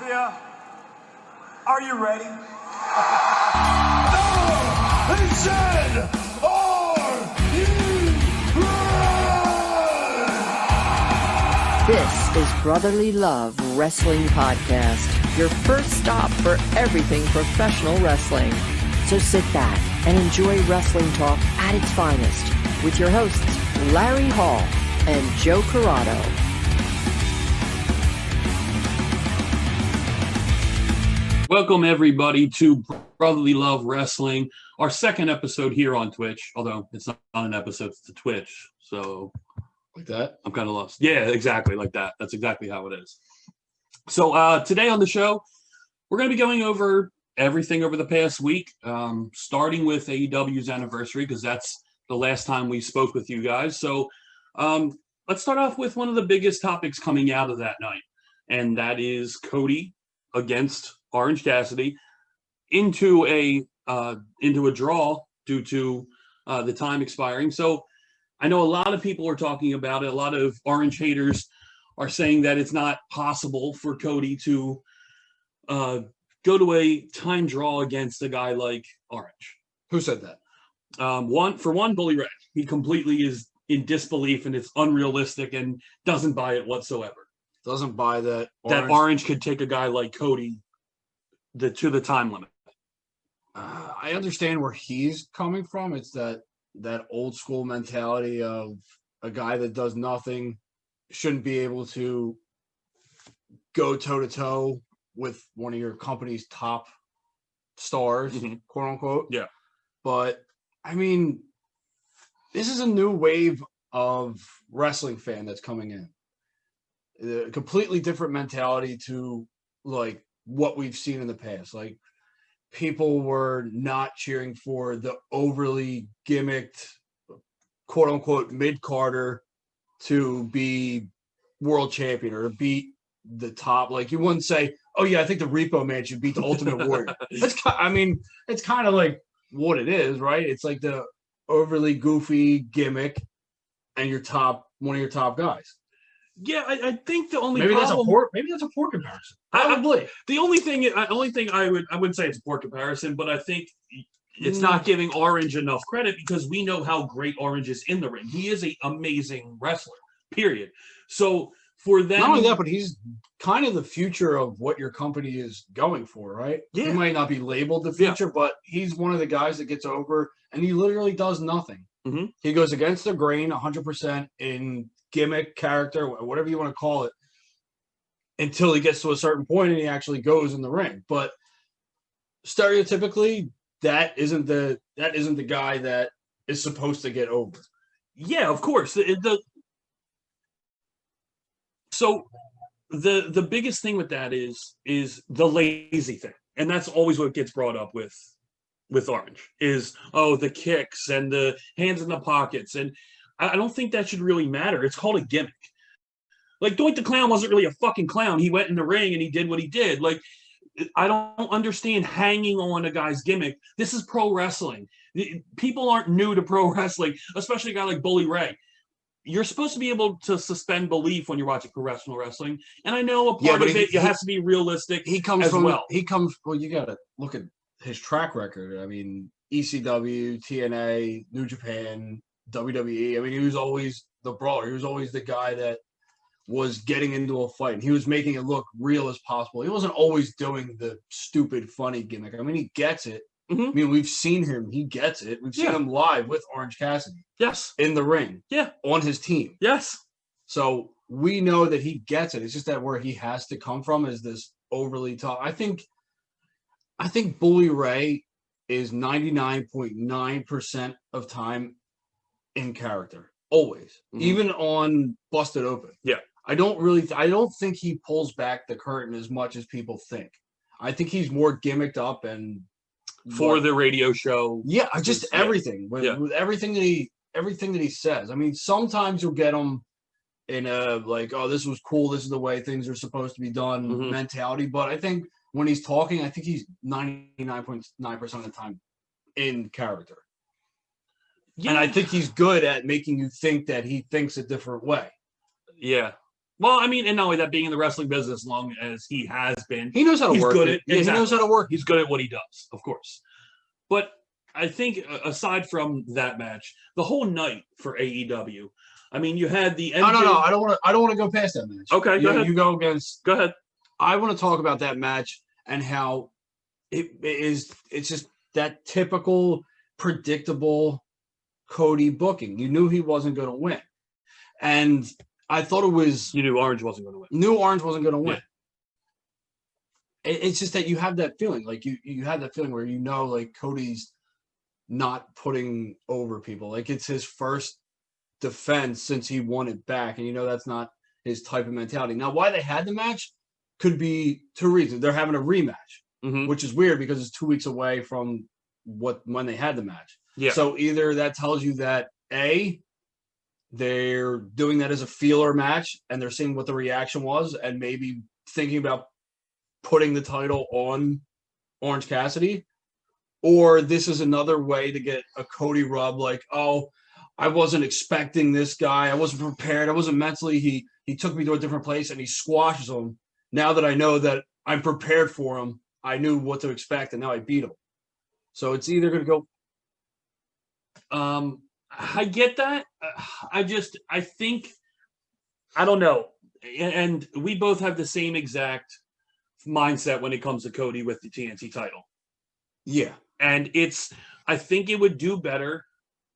Mafia, are you ready? He said, are you ready? This is Brotherly Love Wrestling Podcast, your first stop for everything professional wrestling. So sit back and enjoy wrestling talk at its finest with your hosts, Larry Hall and Joe Corrado. Welcome, everybody, to Brotherly Love Wrestling, our second episode here on Twitch, although it's not an episode, it's the Twitch, so... Like that? I'm kind of lost. Yeah, exactly, like that. That's exactly how it is. So today on the show, we're going to be going over everything over the past week, starting with AEW's anniversary, because that's the last time we spoke with you guys. So let's start off with one of the biggest topics coming out of that night, and that is Cody against Orange Cassidy into a draw due to the time expiring. So I know a lot of people are talking about it. A lot of Orange haters are saying that it's not possible for Cody to go to a time draw against a guy like Orange. Who said that? Bully Ray. He completely is in disbelief, and it's unrealistic and doesn't buy it whatsoever. Doesn't buy that Orange could take a guy like Cody to the time limit. I understand where he's coming from. It's that old school mentality of a guy that does nothing shouldn't be able to go toe to toe with one of your company's top stars, quote unquote. Yeah. But I mean, this is a new wave of wrestling fan that's coming in. A completely different mentality to like what we've seen in the past. Like, people were not cheering for the overly gimmicked, quote unquote, mid-carder to be world champion or beat the top. Like, you wouldn't say, oh yeah, I think the Repo Man should beat the Ultimate Warrior. It's kind of like what it is, right? It's like the overly goofy gimmick and one of your top guys. Yeah, I think the only maybe problem... that's a poor comparison. Probably. The only thing I wouldn't say it's a poor comparison, but I think it's not giving Orange enough credit because we know how great Orange is in the ring. He is an amazing wrestler, period. So for them... Not only that, but he's kind of the future of what your company is going for, right? Yeah. He might not be labeled the future, but he's one of the guys that gets over, and he literally does nothing. Mm-hmm. He goes against the grain 100% in gimmick, character, whatever you want to call it, until he gets to a certain point and he actually goes in the ring. But stereotypically, that isn't the guy that is supposed to get over. Yeah, of course. So the biggest thing with that is the lazy thing, and that's always what gets brought up with Orange is the kicks and the hands in the pockets, and I don't think that should really matter. It's called a gimmick. Like, Doink the Clown wasn't really a fucking clown. He went in the ring and he did what he did. Like, I don't understand hanging on a guy's gimmick. This is pro wrestling. People aren't new to pro wrestling, especially a guy like Bully Ray. You're supposed to be able to suspend belief when you're watching professional wrestling. And I know a part of it has to be realistic. He comes well. You got to look at his track record. I mean, ECW, TNA, New Japan, WWE. I mean, he was always the brawler. He was always the guy that was getting into a fight, and he was making it look real as possible. He wasn't always doing the stupid, funny gimmick. I mean, he gets it. Mm-hmm. I mean, we've seen him. He gets it. We've seen him live with Orange Cassidy. Yes. In the ring. Yeah. On his team. Yes. So we know that he gets it. It's just that where he has to come from is this overly tough. I think Bully Ray is 99.9% of time in character, always, even on Busted Open. Yeah, I don't think he pulls back the curtain as much as people think. I think he's more gimmicked up and for the radio show. Yeah, just everything with everything that he says. I mean, sometimes you'll get him in a like, oh, this was cool. This is the way things are supposed to be done mentality. But I think when he's talking, I think he's 99.9% of the time in character. Yeah. And I think he's good at making you think that he thinks a different way. Yeah. Well, I mean, and not only that, being in the wrestling business as long as he has been, He knows how to he's work good it. at Yeah, exactly. he knows how to work. He's good at what he does, of course. But I think aside from that match, the whole night for AEW, I mean, you had the No, I don't want to go past that match. Okay, go ahead. You go against. Go ahead. I want to talk about that match and how it's just that typical, predictable Cody booking. You knew he wasn't going to win. And I thought it was... You knew Orange wasn't going to win. Knew Orange wasn't going to win. Yeah. It's just that you have that feeling. Like, you had that feeling where you know, like, Cody's not putting over people. Like, it's his first defense since he won it back. And you know that's not his type of mentality. Now, why they had the match could be two reasons. They're having a rematch, which is weird because it's 2 weeks away from when they had the match. Yeah. So either that tells you that, A, they're doing that as a feeler match and they're seeing what the reaction was and maybe thinking about putting the title on Orange Cassidy, or this is another way to get a Cody rub like, oh, I wasn't expecting this guy. I wasn't prepared. I wasn't mentally. He took me to a different place and he squashes him. Now that I know that I'm prepared for him, I knew what to expect and now I beat him. So it's either going to go. I get that. I think, I don't know. And we both have the same exact mindset when it comes to Cody with the TNT title. Yeah. And I think it would do better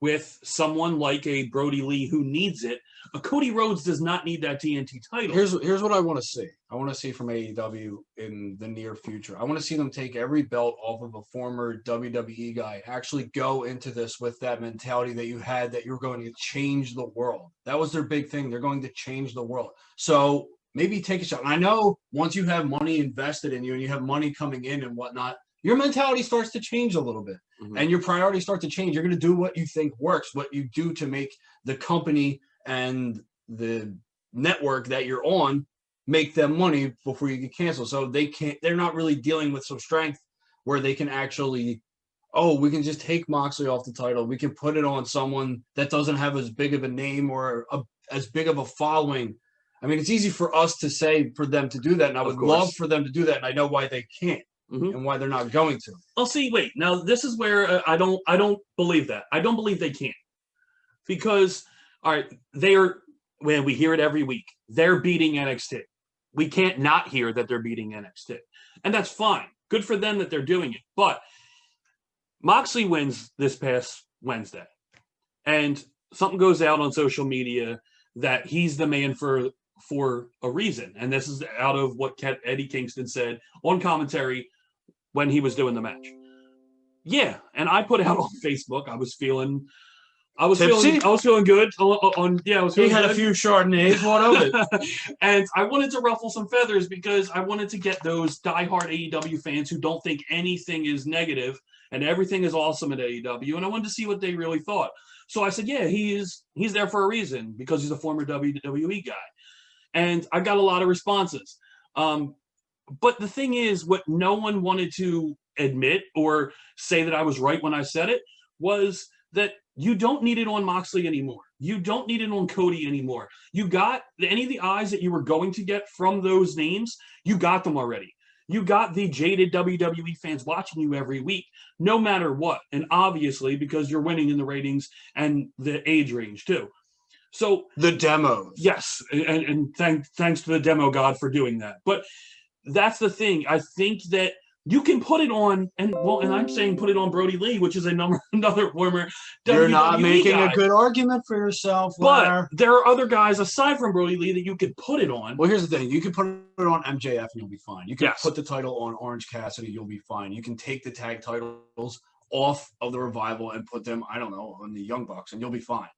with someone like a Brody Lee who needs it. A Cody Rhodes does not need that TNT title. Here's what I want to see. I want to see from AEW in the near future. I want to see them take every belt off of a former WWE guy, actually go into this with that mentality that you had, that you're going to change the world. That was their big thing. They're going to change the world. So maybe take a shot. And I know once you have money invested in you and you have money coming in and whatnot, your mentality starts to change a little bit and your priorities start to change. You're going to do what you think works, what you do to make the company and the network that you're on make them money before you get canceled. So they're not really dealing with some strength where they can actually, we can just take Moxley off the title. We can put it on someone that doesn't have as big of a name or as big of a following. I mean, it's easy for us to say for them to do that. And I would love for them to do that. And I know why they can't. And why they're not going to. Well, see, wait. Now, this is where I don't believe that. I don't believe they can. Because, all right, when we hear it every week, they're beating NXT. We can't not hear that they're beating NXT. And that's fine. Good for them that they're doing it. But Moxley wins this past Wednesday. And something goes out on social media that he's the man for a reason. And this is out of what Eddie Kingston said on commentary when he was doing the match. Yeah, and I put out on Facebook. I was feeling good. He had a few Chardonnays. What of it? And I wanted to ruffle some feathers because I wanted to get those diehard AEW fans who don't think anything is negative and everything is awesome at AEW, and I wanted to see what they really thought. So I said, yeah, he's there for a reason because he's a former WWE guy. And I got a lot of responses. But the thing is, what no one wanted to admit or say that I was right when I said it was that you don't need it on Moxley anymore. You don't need it on Cody anymore. You got any of the eyes that you were going to get from those names, you got them already. You got the jaded WWE fans watching you every week, no matter what. And obviously, because you're winning in the ratings and the age range too. So the demos. Yes. And thanks to the demo god for doing that. But that's the thing. I think that you can put it on, and I'm saying put it on Brody Lee, which is another former You're not WWE making guy. a good argument for yourself, but there are other guys aside from Brody Lee that you could put it on. Well, here's the thing. You can put it on MJF and you'll be fine. You can put the title on Orange Cassidy, you'll be fine. You can take the tag titles off of the Revival and put them, I don't know, on the Young Bucks and you'll be fine.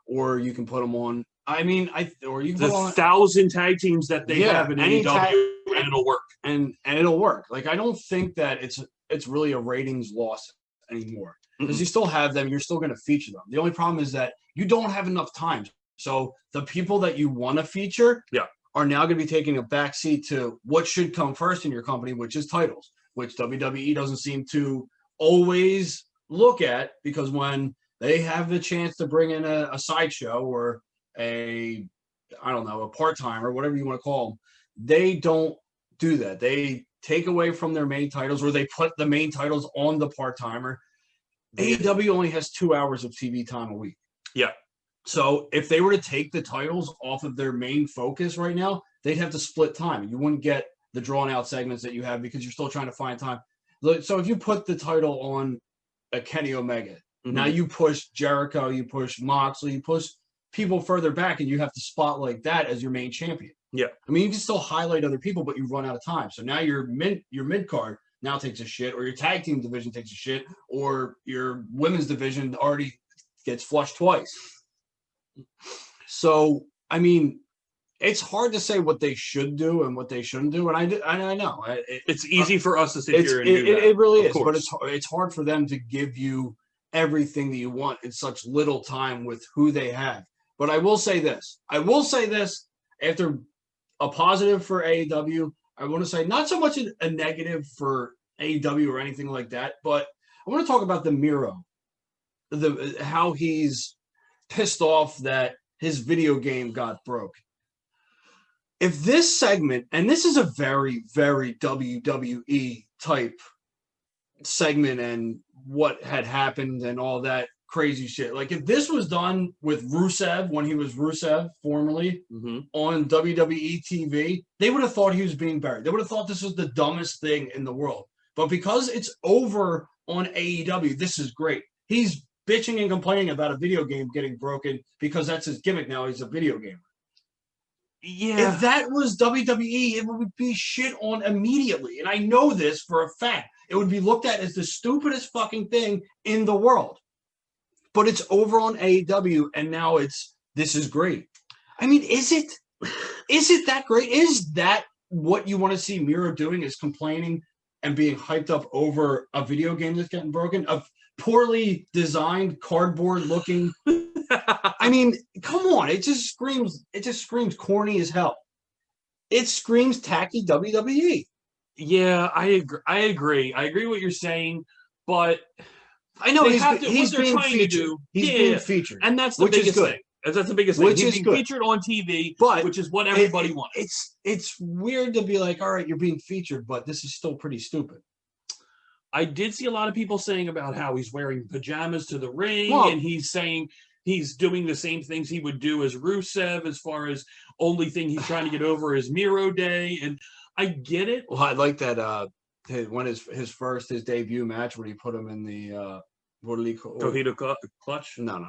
Or you can put them on, or you can the put on 1,000 tag teams that they have in AEW, and it'll work. And it'll work. Like, I don't think that it's really a ratings loss anymore because you still have them. You're still going to feature them. The only problem is that you don't have enough time. So the people that you want to feature are now going to be taking a backseat to what should come first in your company, which is titles, which WWE doesn't seem to always look at, because when they have the chance to bring in a sideshow or a I don't know, a part-timer, whatever you want to call them, they don't do that. They take away from their main titles, or they put the main titles on the part-timer. AEW only has 2 hours of TV time a week. Yeah. So if they were to take the titles off of their main focus right now, they'd have to split time. You wouldn't get the drawn-out segments that you have because you're still trying to find time. So if you put the title on a Kenny Omega, now you push Jericho, you push Moxley, you push people further back, and you have to spotlight that as your main champion. Yeah. I mean, you can still highlight other people, but you run out of time. So now your mid card now takes a shit, or your tag team division takes a shit, or your women's division already gets flushed twice. So, I mean, it's hard to say what they should do and what they shouldn't do. And I know. It's easy for us to sit here and do that. It really is. Course. But it's hard for them to give you everything that you want in such little time with who they have. But I will say this. After a positive for AEW, I want to say not so much a negative for AEW or anything like that, but I want to talk about the Miro, how he's pissed off that his video game got broke. If this segment, and this is a very, very WWE type segment and what had happened and all that crazy shit. Like if this was done with Rusev when he was Rusev formerly on WWE TV, they would have thought he was being buried. They would have thought this was the dumbest thing in the world. But because it's over on AEW, this is great. He's bitching and complaining about a video game getting broken because that's his gimmick now. He's a video gamer. Yeah. If that was WWE, it would be shit on immediately. And I know this for a fact. It would be looked at as the stupidest fucking thing in the world. But it's over on AEW, and now this is great. I mean, is it that great? Is that what you want to see Miro doing, is complaining and being hyped up over a video game that's getting broken? A poorly designed, cardboard-looking... I mean, come on. It just screams corny as hell. It screams tacky WWE. Yeah, I agree. I agree what you're saying, but I know he's being featured. He's being featured, and that's the biggest thing. That's the biggest thing. He's being featured on TV, which is what everybody wants. It's weird to be like, all right, you're being featured, but this is still pretty stupid. I did see a lot of people saying about how he's wearing pajamas to the ring, and he's saying he's doing the same things he would do as Rusev, as far as only thing he's trying to get over is Miro Day, and I get it. Well, I like that his debut match when he put him in the what did he call Cojito clutch? No.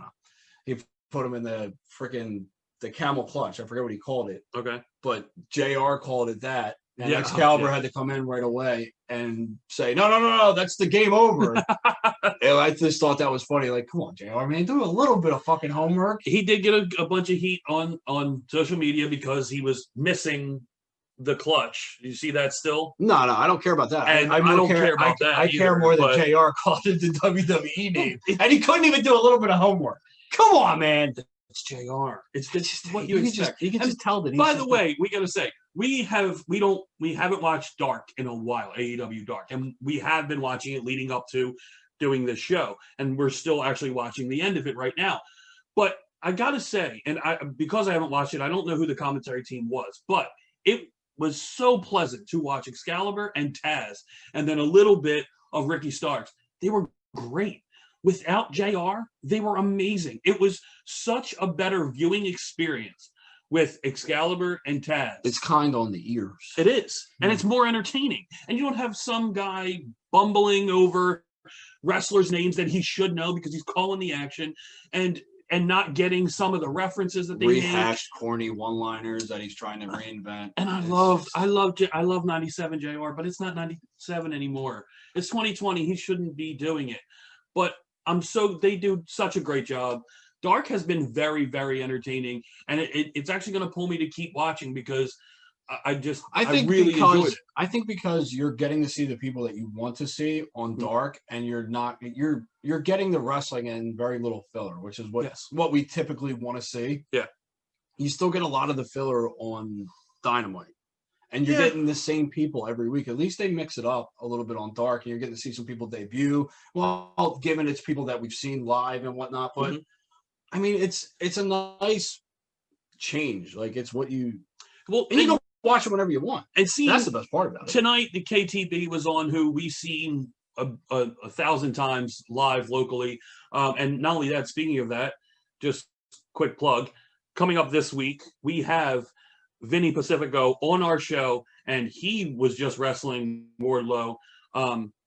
He put him in the camel clutch. I forget what he called it. Okay. But JR called it that. And Excalibur had to come in right away and say, no, that's the game over. And I just thought that was funny. Like, come on, JR, man, do a little bit of fucking homework. He did get a bunch of heat on social media because he was missing the clutch. You see that still? No, I don't care about that. And I don't care about that. I care more that JR called it the WWE name. And he couldn't even do a little bit of homework. Come on, man. It's JR. It's just what you expect. You can just tell that. By the way, we got to say we haven't watched Dark in a while, AEW Dark, and we have been watching it leading up to doing this show, and we're still actually watching the end of it right now. But I got to say, and because I haven't watched it, I don't know who the commentary team was, but it was so pleasant to watch Excalibur and Taz, and then a little bit of Ricky Starks. They were great. Without JR, they were amazing. It was such a better viewing experience with Excalibur and Taz. It's kind on the ears. It is. And it's more entertaining. And you don't have some guy bumbling over wrestlers' names that he should know because he's calling the action and not getting some of the references that they rehashed corny one-liners that he's trying to reinvent. And I love 97 JR, but it's not 97 anymore. It's 2020. He shouldn't be doing it. But they do such a great job. Dark has been very, very entertaining, and it's actually going to pull me to keep watching because I really enjoyed it. I think because you're getting to see the people that you want to see on Dark, and you're getting the wrestling and very little filler, which is what we typically want to see. Yeah, you still get a lot of the filler on Dynamite. And you're getting the same people every week. At least they mix it up a little bit on Dark, and you're getting to see some people debut. Well, given it's people that we've seen live and whatnot, but I mean, it's a nice change. Like it's what you and you can watch it whenever you want. And see, that's the best part about it. Tonight, the KTB was on, who we've seen a 1,000 times live locally. And not only that, speaking of that, just quick plug, coming up this week, we have Vinny Pacifico on our show, and he was just wrestling Wardlow.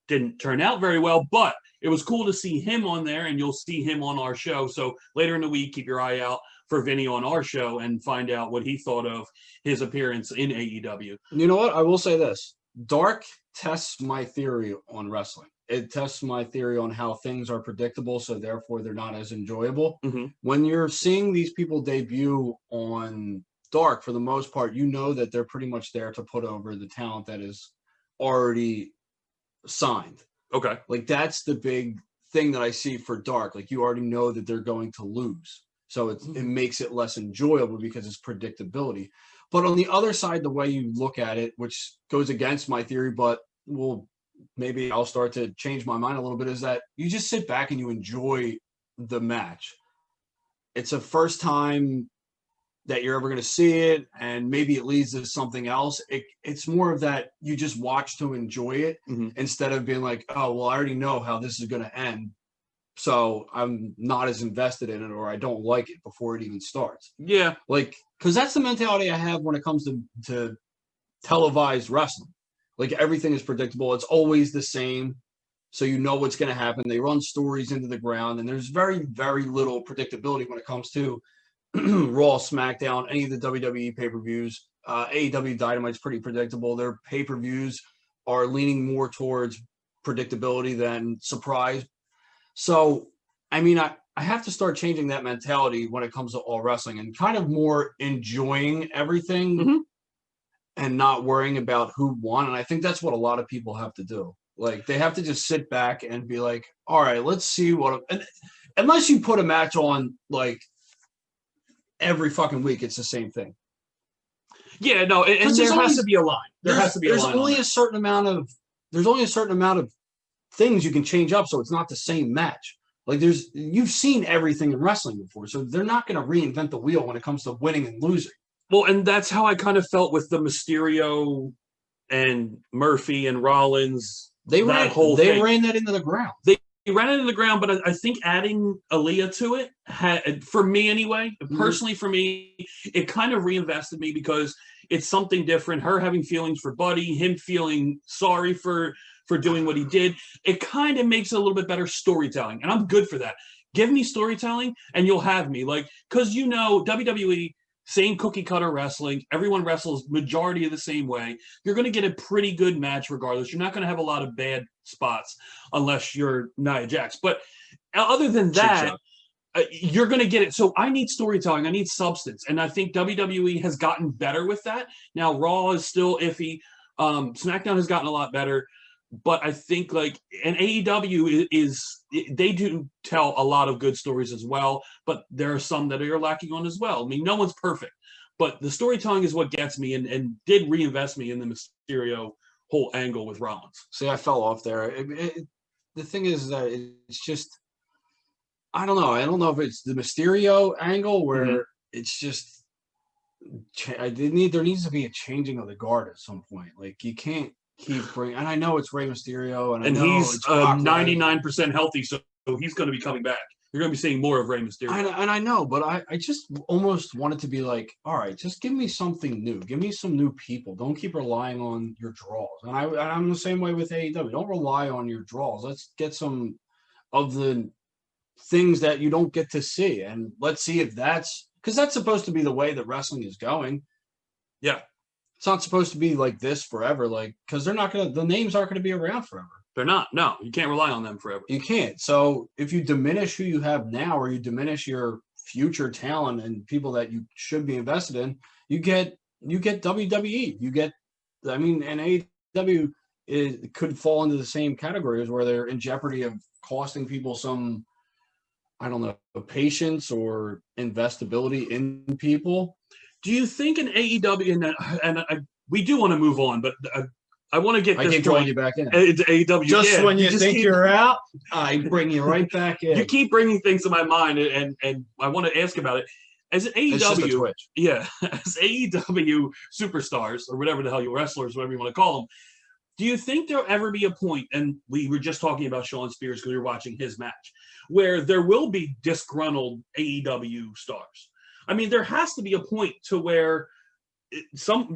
Didn't turn out very well, but it was cool to see him on there, and you'll see him on our show. So later in the week, keep your eye out for Vinny on our show and find out what he thought of his appearance in AEW. You know what? I will say this. Dark tests my theory on wrestling. It tests my theory on how things are predictable, so therefore they're not as enjoyable. Mm-hmm. When you're seeing these people debut on Dark, for the most part, you know that they're pretty much there to put over the talent that is already signed. Okay. Like that's the big thing that I see for Dark. Like you already know that they're going to lose. So it makes it less enjoyable because it's predictability. But on the other side, the way you look at it, which goes against my theory, but maybe I'll start to change my mind a little bit, is that you just sit back and you enjoy the match. It's a first time that you're ever going to see it, and maybe it leads to something else. It's more of that you just watch to enjoy it instead of being like, oh, well, I already know how this is going to end, so I'm not as invested in it, or I don't like it before it even starts. Yeah. Like, because that's the mentality I have when it comes to televised wrestling. Like, everything is predictable. It's always the same, so you know what's going to happen. They run stories into the ground, and there's very, very little predictability when it comes to Raw, SmackDown, any of the WWE pay-per-views. AEW Dynamite's pretty predictable. Their pay-per-views are leaning more towards predictability than surprise. So, I mean, I have to start changing that mentality when it comes to all wrestling and kind of more enjoying everything and not worrying about who won. And I think that's what a lot of people have to do. Like, they have to just sit back and be like, all right, let's see what – and unless you put a match on, like, every fucking week, it's the same thing. Yeah, no, and there has to be a line. There's only a certain amount of things you can change up, so it's not the same match. Like you've seen everything in wrestling before, so they're not going to reinvent the wheel when it comes to winning and losing. Well, and that's how I kind of felt with the Mysterio and Murphy and Rollins. They ran that into the ground. They ran it into the ground, but I think adding Aaliyah to it had, for me anyway, personally for me, it kind of reinvested me because it's something different. Her having feelings for Buddy, him feeling sorry for doing what he did. It kind of makes it a little bit better storytelling, and I'm good for that. Give me storytelling, and you'll have me. Like, because WWE, same cookie cutter wrestling. Everyone wrestles majority of the same way. You're going to get a pretty good match regardless. You're not going to have a lot of bad spots unless you're Nia Jax. But other than that, you're going to get it. So I need storytelling. I need substance. And I think WWE has gotten better with that. Now, Raw is still iffy. SmackDown has gotten a lot better. But I think and AEW they do tell a lot of good stories as well, but there are some that are lacking on as well. I mean, no one's perfect, but the storytelling is what gets me and did reinvest me in the Mysterio whole angle with Rollins. See, I fell off there. The thing is that it's just, I don't know. I don't know if it's the Mysterio angle where it's just, there needs to be a changing of the guard at some point. Like you can't keep bringing, and I know it's Rey Mysterio, and he's 99% healthy, so he's going to be coming back. You're going to be seeing more of Rey Mysterio. I know, but I just almost want it to be like, all right, just give me something new. Give me some new people. Don't keep relying on your draws. And I'm the same way with AEW. Don't rely on your draws. Let's get some of the things that you don't get to see, and let's see if that's because that's supposed to be the way that wrestling is going. Yeah. It's not supposed to be like this forever, because the names aren't going to be around forever. They're not. No, you can't rely on them forever. You can't. So if you diminish who you have now, or you diminish your future talent and people that you should be invested in, you get WWE. And AEW could fall into the same categories where they're in jeopardy of costing people some, I don't know, patience or investability in people. Do you think in AEW, we do want to move on, but I want to get this. I keep drawing you back in. AEW, just when you think you're out, I bring you right back in. You keep bringing things to my mind, and I want to ask about it. as an It's just a AEW, Twitch. yeah, as AEW superstars or whatever the hell you wrestlers, whatever you want to call them, do you think there'll ever be a point, and we were just talking about Shawn Spears because we were watching his match, where there will be disgruntled AEW stars? I mean, there has to be a point to where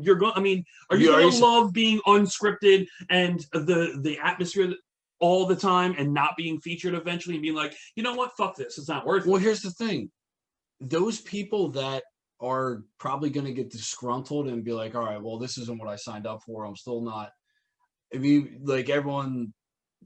you're going. I mean, are you going to love being unscripted and the atmosphere all the time and not being featured eventually and being like, you know what, fuck this, it's not worth it? Well, here's the thing. Those people that are probably going to get disgruntled and be like, all right, well, this isn't what I signed up for. I'm still not. I mean, like, everyone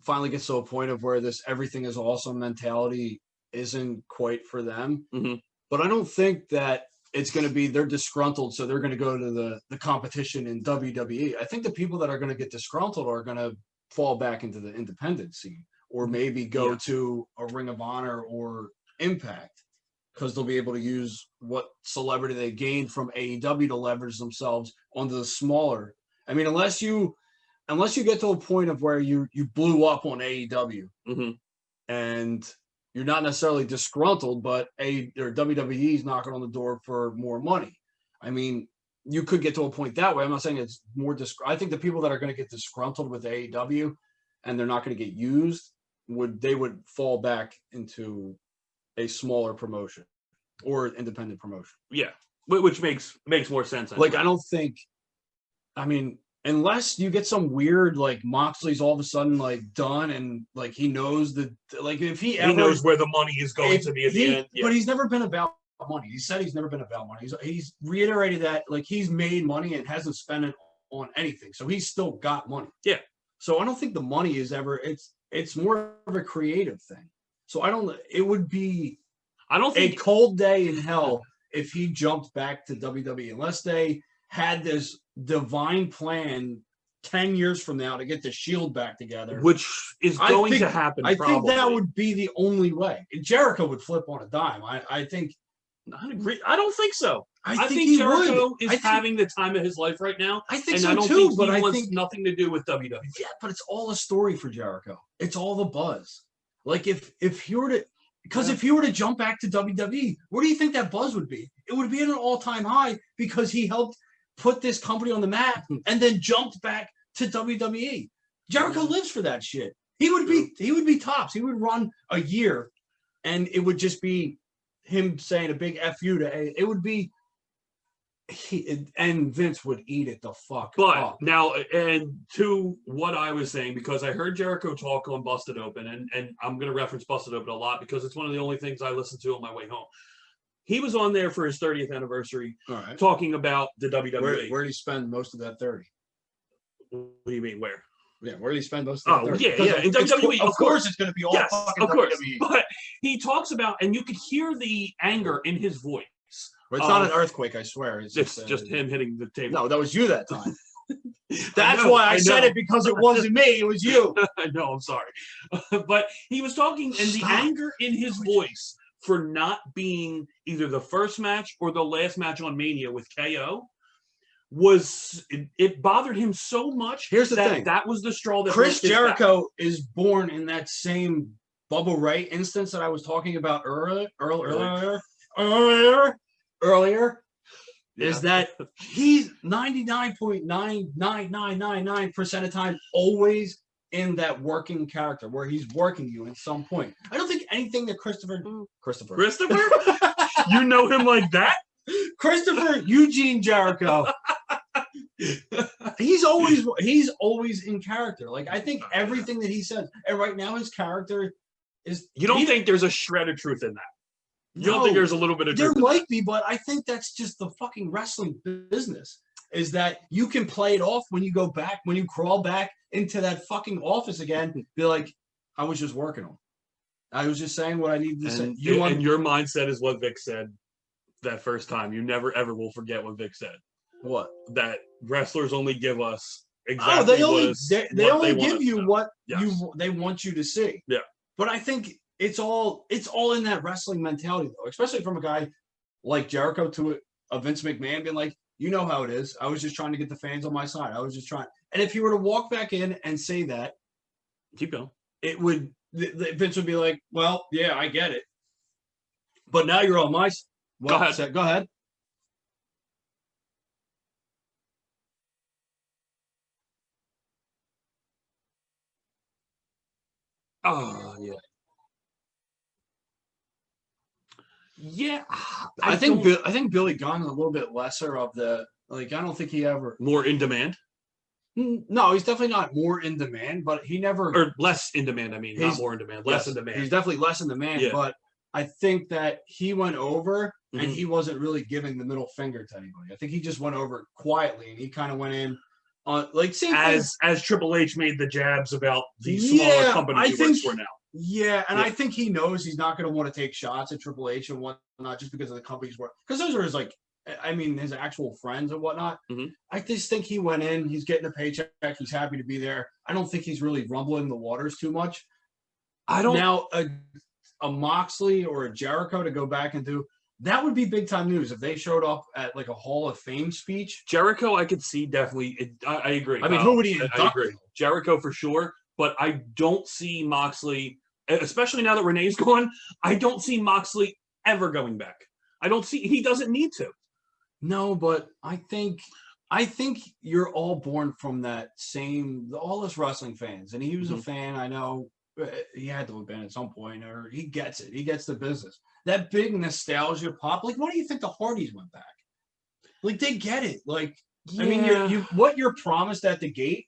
finally gets to a point of where this everything is awesome mentality isn't quite for them. Mm-hmm. But I don't think that it's going to be they're disgruntled, so they're going to go to the competition in WWE. I think the people that are going to get disgruntled are going to fall back into the independent scene, or maybe go to a Ring of Honor or Impact, because they'll be able to use what celebrity they gained from AEW to leverage themselves onto the smaller. I mean, unless you get to a point of where you blew up on AEW, mm-hmm. and you're not necessarily disgruntled, but WWE is knocking on the door for more money. I mean, you could get to a point that way. I'm not saying it's more I think the people that are going to get disgruntled with AEW and they're not going to get used would fall back into a smaller promotion or independent promotion. Yeah, which makes more sense. Like, I don't think, I mean, unless you get some weird, like, Moxley's all of a sudden, like, done, and, like, he knows that, like, if he knows where the money is going to be at the end. Yeah. But he's never been about money. He said he's never been about money. He's reiterated that, like, he's made money and hasn't spent it on anything. So he's still got money. Yeah. So I don't think the money is ever, it's more of a creative thing. So it would be a cold day in hell if he jumped back to WWE, unless they had this divine plan 10 years from now to get the Shield back together, which is going to happen. I think that would be the only way. Jericho would flip on a dime. I think. I agree. I don't think so. I think Jericho is having the time of his life right now. I think and so I don't too. Think but he I wants think nothing to do with WWE. Yeah, but it's all a story for Jericho. It's all the buzz. Like, if he were to. Because if he were to jump back to WWE, where do you think that buzz would be? It would be at an all-time high because he helped put this company on the map and then jumped back to WWE. Jericho lives for that shit. He would be tops. He would run a year, and it would just be him saying a big F you to. It would be and Vince would eat it the fuck up. Now, and to what I was saying, because I heard Jericho talk on Busted Open, and I'm going to reference Busted Open a lot because it's one of the only things I listen to on my way home. He was on there for his 30th anniversary, talking about the WWE. Where did he spend most of that 30? What do you mean, where? Yeah, where did he spend most of that 30? Yeah. In WWE, of course it's going to be all fucking of course. WWE. But he talks about, and you could hear the anger in his voice. But it's not an earthquake, I swear. It's just him hitting the table. No, that was you that time. That's why I said it, because it wasn't me. It was you. No, I'm sorry. But he was talking, and the anger in his voice for not being either the first match or the last match on Mania with KO it bothered him so much. Here's the thing. That was the straw that Chris Jericho is born in that same Bubba Ray instance that I was talking about earlier. Is that he's 99.99999% of time always in that working character where he's working you at some point. I don't think anything that Christopher you know him like that? Christopher Eugene Jericho. He's always in character. Like, I think everything that he says, and right now his character is. You don't think there's a shred of truth in that? You don't think there's a little bit of truth? There might be, but I think that's just the fucking wrestling business. Is that you can play it off when you go back, when you crawl back into that fucking office again, be like, I was just working on. I was just saying what I needed to say. And your mindset is what Vic said that first time. You never ever will forget what Vic said. What? That wrestlers only give us exactly they only give you what they want you to see. Yeah. But I think it's all in that wrestling mentality, though, especially from a guy like Jericho to a Vince McMahon being like, you know how it is. I was just trying to get the fans on my side. I was just trying. And if you were to walk back in and say that, keep going, it would Vince would be like, well, yeah, I get it. But now you're on my side. Well, Go ahead. Go ahead. Oh yeah. Yeah, I think Billy Gunn is a little bit lesser of the like. I don't think he ever. more in demand No, he's definitely not more in demand, but he never or less in demand. I mean, not He's- more in demand, less yes, in demand. He's definitely less in demand, Yeah. but I think that he went over and Mhm. he wasn't really giving the middle finger to anybody. I think he just went over quietly and he kind of went in on like same thing. As Triple H made the jabs about the smaller Yeah, company I he works think- for now. Yeah, and Yeah. I think he knows he's not going to want to take shots at Triple H and whatnot just because of the company's work. Because those are his like, I mean, his actual friends and whatnot. Mhm. I just think he went in. He's getting a paycheck. He's happy to be there. I don't think he's really rumbling the waters too much. I don't. Now a Moxley or a Jericho to go back and do that would be big time news if they showed up at like a Hall of Fame speech. Jericho, I could see definitely. I agree. I mean, who would he I induct? agree. Jericho for sure, but I don't see Moxley, especially now that Renee's gone. I don't see Moxley ever going back. I don't see. He doesn't need to. No, but I think you're all born from that same all us wrestling fans, and he was a Mhm. fan. I know he had to have been at some point, or he gets it. He gets the business. That big nostalgia pop. Like, why do you think the Hardys went back? Like, they get it. Like, I mean, you what you're promised at the gate.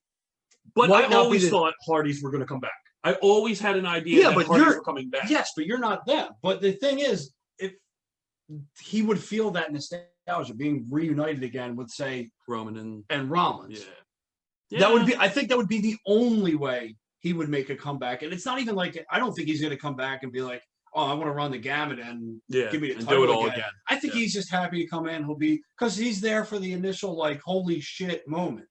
But might I not be always the- thought Hardys were going to come back. I always had an idea Yeah, that but Hardys you're- were coming back. Yes, but you're not them. But the thing is, if he would feel that nostalgia being reunited again with, say, Roman and Rollins. yeah. That would be. I think that would be the only way he would make a comeback. And it's not even like I don't think he's going to come back and be like, "Oh, I want to run the gamut and yeah, give me the and title do it all again." again. I think Yeah. he's just happy to come in. He'll be because he's there for the initial like holy shit moment.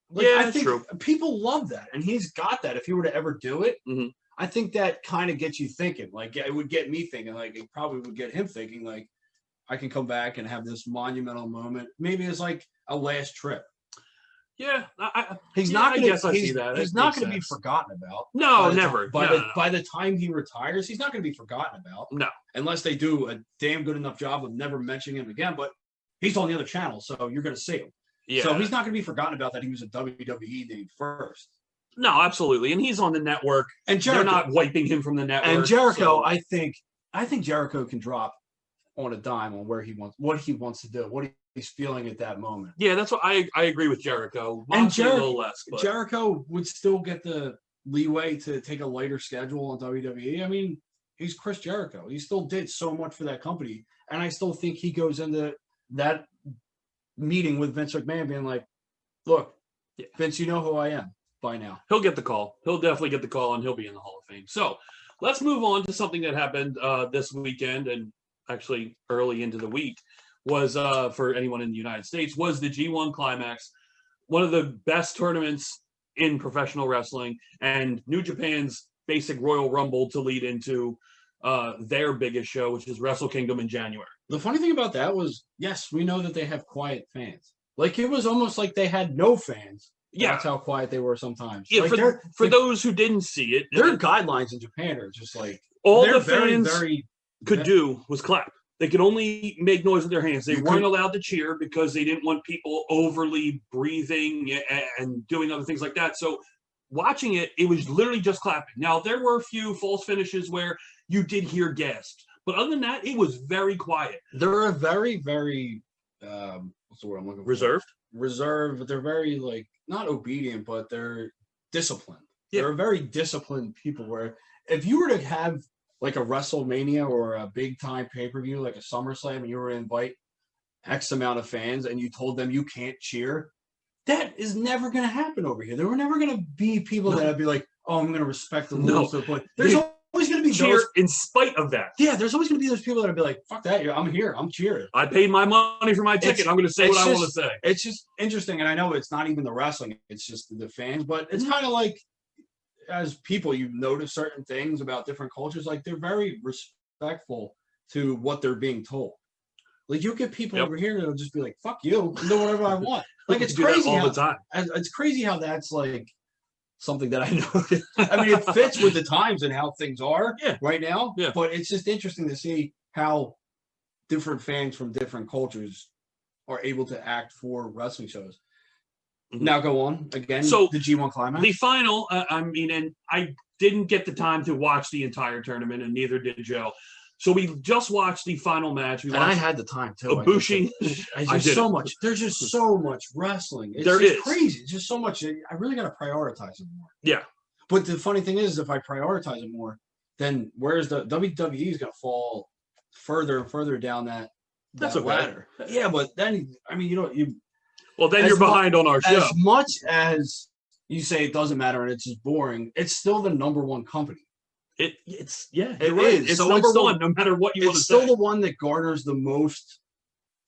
Like, Yeah, I that's think true. people love that, and he's got that. If he were to ever do it, Mhm. I think that kind of gets you thinking. Like, it would get me thinking. Like, it probably would get him thinking. Like, I can come back and have this monumental moment. Maybe it's like a last trip. Yeah, He's Yeah, not I going guess I to. see that. He's That not makes going to be sense. forgotten about. No, by the never. time- by No, the no, no. by the time he retires, he's not going to be forgotten about. No. Unless they do a damn good enough job of never mentioning him again. But he's on the other channel, so you're going to see him. Yeah. So he's not going to be forgotten about that he was a WWE name first. No, absolutely. And he's on the network. And They're Jericho, not wiping him from the network. and Jericho, so- I think Jericho can drop on a dime on what he wants to do, what he's feeling at that moment. Yeah, that's what I agree with Jericho. And Moxley a little less, but Jericho would still get the leeway to take a lighter schedule on WWE. I mean, he's Chris Jericho. He still did so much for that company. And I still think he goes into that meeting with Vince McMahon being like, look, Yeah. Vince, you know who I am by now. he'll get the call. He'll definitely get the call, and he'll be in the Hall of Fame. So let's move on to something that happened this weekend, and actually early into the week, was for anyone in the United States, was the G1 Climax, one of the best tournaments in professional wrestling, and New Japan's basic Royal Rumble to lead into their biggest show, which is Wrestle Kingdom in January. The funny thing about that was, yes, we know that they have quiet fans. Like, it was almost like they had no fans. Yeah. That's how quiet they were sometimes. Yeah, like for those who didn't see it, their guidelines in Japan are just like all they're the fans very could do was clap. They could only make noise with their hands. They You weren't could- allowed to cheer because they didn't want people overly breathing and doing other things like that. So watching it, it was literally just clapping. Now, there were a few false finishes where you did hear gasps, but other than that, it was very quiet. they're a very, very what's the word I'm looking for? Reserved? Reserved, but they're very like not obedient, but they're disciplined. Yeah. They're very disciplined people where if you were to have like a WrestleMania or a big time pay-per-view like a SummerSlam and you were to invite X amount of fans and you told them you can't cheer, that is never going to happen over here. There were never going to be people No. that would be like, oh, I'm going to respect the No. rules to the point. There's They always going to be Cheer those. in spite of that. Yeah, there's always going to be those people that would be like, fuck that. I'm here. I'm cheering. I paid my money for my ticket. It's- I'm going to say it's what I want to just- say. It's just interesting. And I know it's not even the wrestling, it's just the fans, but it's kind of like as people, you notice certain things about different cultures. Like they're very respectful to what they're being told. Like you get people Yep. over here that'll just be like, fuck you, do whatever I want. Like it's We do that crazy all how, the time. it's crazy how that's like something that I know. I mean, it fits with the times and how things are Yeah. right now. Yeah. But it's just interesting to see how different fans from different cultures are able to act for wrestling shows. Now go on again. So the G1 Climax. The final, I mean, and I didn't get the time to watch the entire tournament, and neither did Joe. So we just watched the final match. We and watched I had the time too. Ibushi. There's so much. There's just so much wrestling. It's There just is. crazy. It's just so much. I really got to prioritize it more. Yeah. But the funny thing is, if I prioritize it more, then where's the WWE is going to fall further and further down that That's okay. ladder. Yeah, but then I mean, Well, then as you're behind on our show. As much as you say it doesn't matter and it's just boring, it's still the #1 company. It's you're It right. is. It's So number it's still- one, no matter what you want to It's still say. the one that garners the most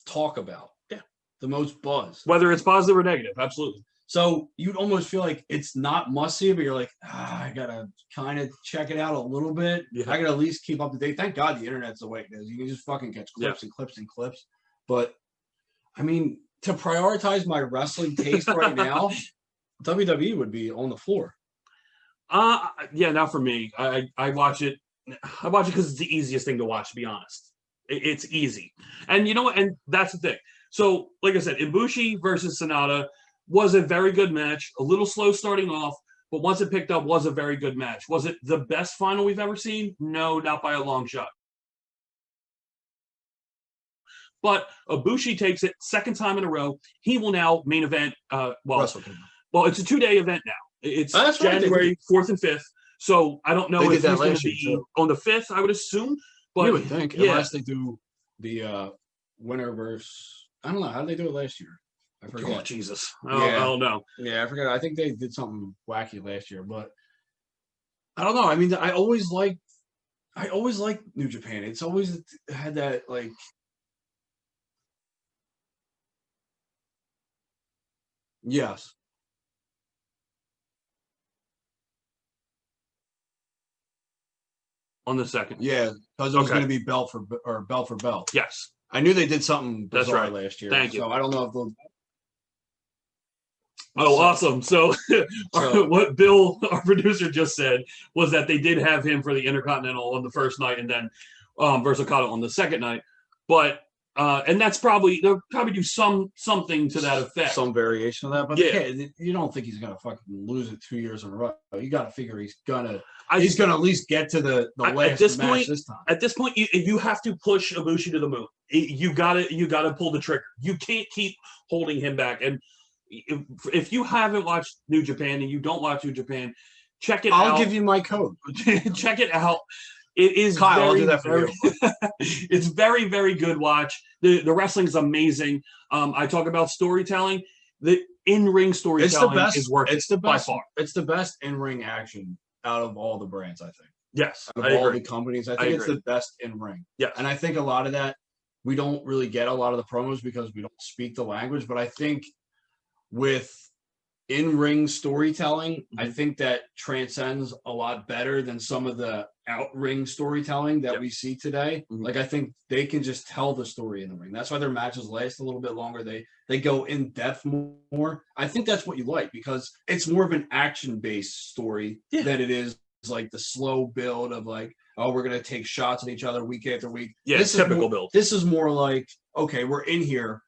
talk about. Yeah. The most buzz. Whether it's positive or negative, absolutely. So you'd almost feel like it's not must see, but you're like, I gotta kind of check it out a little bit. Yeah. I gotta at least keep up to date. Thank God the internet's the way it is. You can just fucking catch clips and clips and clips. But I mean, to prioritize my wrestling taste right now, WWE would be on the floor. Yeah, not for me. I watch it. I watch it because it's the easiest thing to watch. To be honest, it's easy, and you know what? And that's the thing. So, like I said, Ibushi versus Sonata was a very good match. A little slow starting off, but once it picked up, was a very good match. Was it the best final we've ever seen? No, not by a long shot. But Ibushi takes it second time in a row. He will now main event. Well, it's a 2-day event now. It's That's right, January 4th and 5th. So I don't know They if did that he's going last to year, be too. on the 5th, I would assume. But You would think, yeah. unless they do the winner versus, I don't know, how did they do it last year? I forget. Oh, Jesus. I don't know. Yeah, I forget. I think they did something wacky last year, but I don't know. I mean, I always liked New Japan. It's always had that like. Yes. On the 2nd. Yeah, because it was Okay. going to be belt for belt. Yes. I knew they did something That's bizarre right. last year. Thank you. So I don't know if they'll. Oh, awesome. So, So- what Bill, our producer, just said was that they did have him for the Intercontinental on the first night and then versus Okada on the second night. But, and that's probably, they'll probably do something to that effect. Some variation of that, but Yeah. you don't think he's gonna fucking lose it 2 years in a row. You got to figure he's gonna I- at least get to the last at this match point, this time. At this point, you have to push Ibushi to the moon. You gotta pull the trigger. You can't keep holding him back. And if you haven't watched New Japan and you don't watch New Japan, check it out. I'll give you my code. Check it out. It is Kyle, I'll very, do that for very, it's very, very good watch. The wrestling is amazing. I talk about storytelling. The in-ring storytelling It's the best. is worth It's the it by best. far. It's the best in-ring action out of all the brands. I think. Yes, Out I of all agree. the companies, I I think it's agree. the best in-ring. Yes. And I think a lot of that we don't really get a lot of the promos because we don't speak the language. But I think with in-ring storytelling, I think that transcends a lot better than some of the out-ring storytelling that Yep. we see today. Mhm. Like I think they can just tell the story in the ring. That's why their matches last a little bit longer. They go in depth more. I think that's what you like because it's more of an action-based story Yeah. than it is like the slow build of like, oh, we're gonna take shots at each other week after week. Yeah, This is typical more- build. This is more like, okay, we're in here.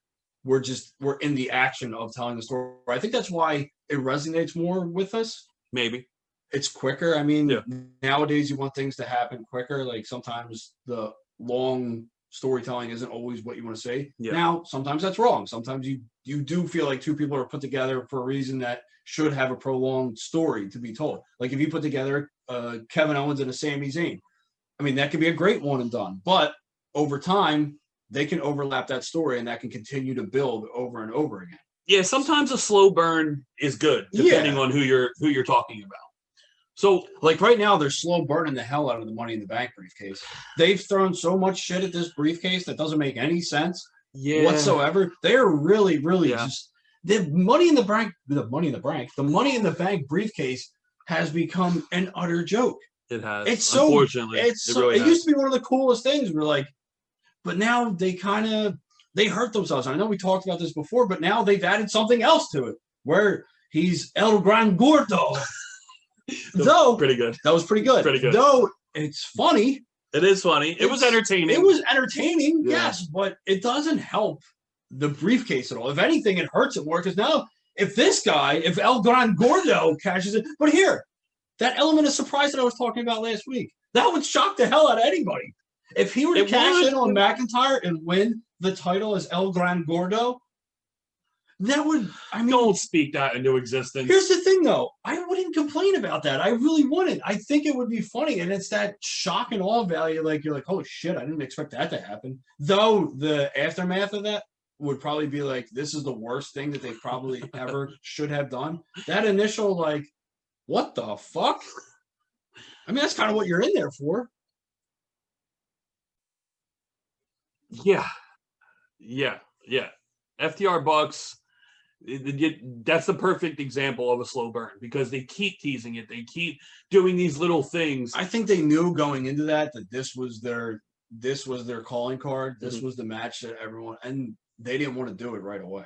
We're in the action of telling the story. I think that's why it resonates more with us. Maybe. It's quicker. I mean, Yeah. nowadays you want things to happen quicker. Like sometimes the long storytelling isn't always what you want to say. Yeah. Now, sometimes that's wrong. Sometimes you do feel like two people are put together for a reason that should have a prolonged story to be told. Like if you put together Kevin Owens and a Sami Zayn, I mean, that could be a great one and done. But over time, they can overlap that story and that can continue to build over and over again. Yeah, sometimes a slow burn is good, depending on who you're talking about. So, Like right now, they're slow burning the hell out of the Money in the Bank briefcase. They've thrown so much shit at this briefcase that doesn't make any sense whatsoever. They're really, really Yeah. just the Money in the Money in the Bank briefcase has become an utter joke. It has. It's so Unfortunately, it used to be one of the coolest things. We're like, but now they hurt themselves. I know we talked about this before, but now they've added something else to it where he's El Gran Gordo. Though pretty good. that was pretty good. Pretty good. Though it's funny, It is funny. It was entertaining. It was entertaining, Yeah. yes, but it doesn't help the briefcase at all. If anything, it hurts it more because now if El Gran Gordo cashes it, but here, that element of surprise that I was talking about last week, that would shock the hell out of anybody. If he were to cash in on McIntyre and win the title as El Gran Gordo, that would, don't speak that into existence. Here's the thing, though. I wouldn't complain about that. I really wouldn't. I think it would be funny, and it's that shock and awe value. Like, you're like, oh, shit, I didn't expect that to happen. Though the aftermath of that would probably be like, this is the worst thing that they probably ever should have done. That initial, like, what the fuck? I mean, that's kind of what you're in there for. Yeah. FTR Bucks, that's the perfect example of a slow burn because they keep teasing it. They keep doing these little things. I think they knew going into that this was their calling card. This was the match that everyone, and they didn't want to do it right away.